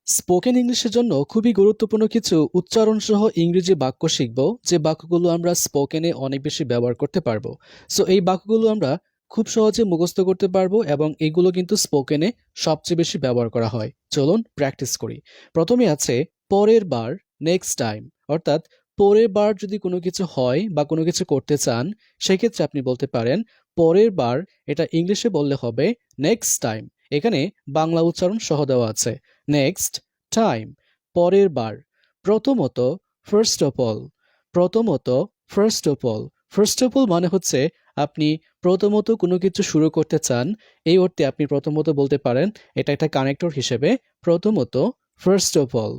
Spoken ইংলিশের জন্য খুবই গুরুত্বপূর্ণ কিছু উচ্চারণ সহ ইংরেজি বাক্য শিখব, যে বাক্যগুলো আমরা স্পোকেনে অনেক বেশি ব্যবহার করতে পারবো। সো এই বাক্যগুলো আমরা খুব সহজে মুখস্থ করতে পারবো এবং এগুলো কিন্তু স্পোকেনে সবচেয়ে বেশি ব্যবহার করা হয়। চলুন প্র্যাকটিস করি। প্রথমে আছে পরের বার, নেক্সট টাইম। অর্থাৎ পরের বার যদি কোনো কিছু হয় বা কোনো কিছু করতে চান, সেক্ষেত্রে আপনি বলতে পারেন পরের বার। এটা ইংলিশে বললে হবে নেক্সট টাইম। এখানে বাংলা উচ্চারণ সহ দেওয়া আছে, নেক্সট টাইম, পরের বার। প্রথমত, ফার্স্ট অফ অল। প্রথমত, first of all. First of all মানে হচ্ছে আপনি প্রথমত কোনো কিছু শুরু করতে চান, এই অর্থে আপনি প্রথমত বলতে পারেন। এটা একটা কানেক্টর হিসেবে প্রথমত, ফার্স্ট অফ অল।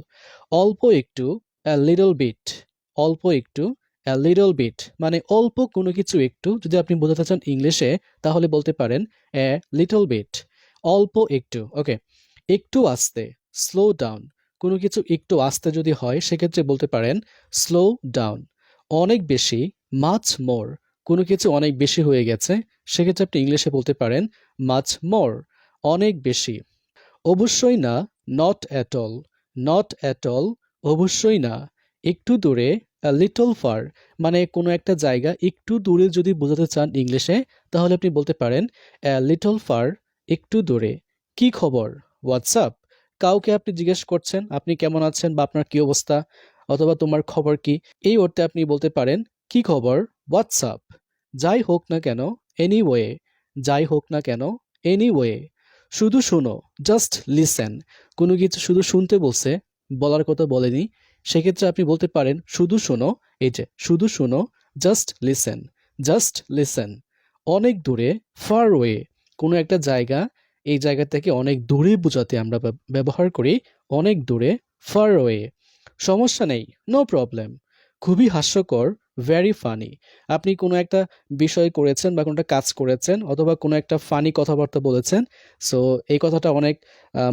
অল্প একটু, a little bit। অল্প একটু, a little bit মানে অল্প কোনো কিছু একটু। যদি আপনি বোঝাতে চান ইংলিশে তাহলে বলতে পারেন a little bit। অল্প একটু, ওকে। একটু আস্তে, স্লো ডাউন। কোনো কিছু একটু আস্তে যদি হয় সেক্ষেত্রে বলতে পারেন স্লো ডাউন। অনেক বেশি, মাচ মোর। কোনো কিছু অনেক বেশি হয়ে গেছে সেক্ষেত্রে আপনি ইংলিশে বলতে পারেন মাচ মোর। অনেক বেশি। অবশ্যই না, not at all. Not at all, অবশ্যই না। একটু দূরে, a little far মানে কোনো একটা জায়গা একটু দূরে যদি বোঝাতে চান ইংলিশে তাহলে আপনি বলতে পারেন a little far, একটু দূরে। কি খবর, হোয়াটসঅ্যাপ। কাউকে আপনি জিজ্ঞেস করছেন আপনি কেমন আছেন বা আপনার কি অবস্থা, অথবা তোমার খবর কি, এই অর্থে আপনি বলতে পারেন কি খবর, হোয়াটসঅ্যাপ। যাই হোক না কেন, এনিওয়ে। যাই হোক না কেন, এনিওয়ে। শুধু শোনো, জাস্ট লিসেন। কোনো কিছু শুধু শুনতে বলছে, বলার কথা বলেনি, সেক্ষেত্রে আপনি বলতে পারেন শুধু শোনো। এই যে শুধু শোনো, জাস্ট লিসেন। Just listen. অনেক দূরে, ফার ওয়ে। কোনো একটা জায়গা, এই জায়গা থেকে অনেক দূরে বোঝাতে আমরা ব্যবহার করি অনেক দূরে, ফার ওয়ে। সমস্যা নেই, নো প্রবলেম। খুবই হাস্যকর, ভেরি ফানি। আপনি কোনো একটা বিষয় করেছেন বা কোনো একটা কাজ করেছেন অথবা কোনো একটা ফানি কথাবার্তা বলেছেন, সো এই কথাটা অনেক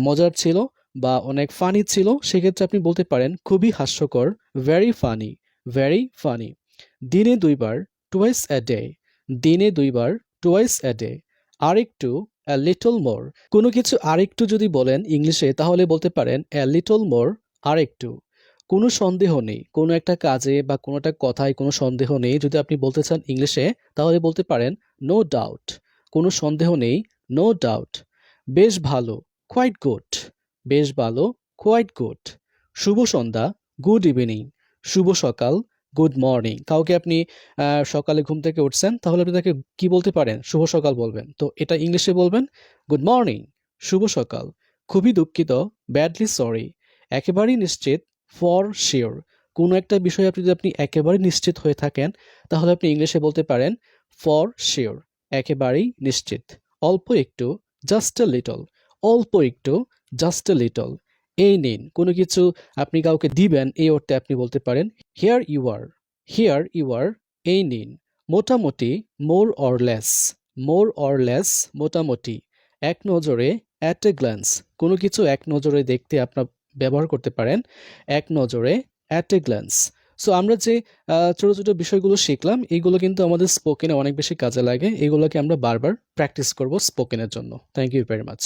মজার ছিল বা অনেক ফানি ছিল, সেক্ষেত্রে আপনি বলতে পারেন খুবই হাস্যকর, ভেরি ফানি। Very funny. দিনে দুইবার, টুয়াইস অ্যা ডে। দিনে দুইবার, টুয়াইস অ্যা ডে। আরেকটু, a little more। কোনো কিছু আরেকটু যদি বলেন ইংলিশে তাহলে বলতে পারেন a little more, আরেকটু। কোনো সন্দেহ নেই, কোনো একটা কাজে বা কোনো একটা কথায় কোনো সন্দেহ নেই যদি আপনি বলতে চান ইংলিশে তাহলে বলতে পারেন নো ডাউট। কোনো সন্দেহ নেই, নো ডাউট। বেশ ভালো, কোয়াইট গুড। বেশ ভালো, কোয়াইট গুড। শুভ সন্ধ্যা, গুড ইভিনিং। শুভ সকাল, গুড মর্নিং। কাউকে আপনি সকালে ঘুম থেকে উঠছেন তাহলে আপনি তাকে কি বলতে পারেন, শুভ সকাল বলবেন। তো এটা ইংলিশে বলবেন গুড মর্নিং, শুভ সকাল। খুবই দুঃখিত, ব্যাডলি সরি। একেবারেই নিশ্চিত, ফর শিওর। কোনো একটা বিষয়ে আপনি যদি একেবারেই নিশ্চিত হয়ে থাকেন তাহলে আপনি ইংলিশে বলতে পারেন ফর শিওর, একেবারেই নিশ্চিত। অল্প একটু, জাস্ট আ লিটল। অল্প একটু, জাস্ট আ লিটল। এই নিন, কোনো কিছু আপনি কাউকে দিবেন এই অর্থে আপনি বলতে পারেন here you are. Here you are, এই নিন। মোটামুটি, more or less. More or less, মোটামুটি। এক নজরে, অ্যাট এ গ্ল্যান্স। কোনো কিছু এক নজরে দেখতে আপনার ব্যবহার করতে পারেন এক নজরে, অ্যাট এ গ্ল্যান্স। সো আমরা যে ছোট ছোট বিষয়গুলো শিখলাম এগুলো কিন্তু আমাদের স্পোকেনে অনেক বেশি কাজে লাগে। এগুলোকে আমরা বারবার প্র্যাকটিস করব স্পোকেনের জন্য। Thank you very much.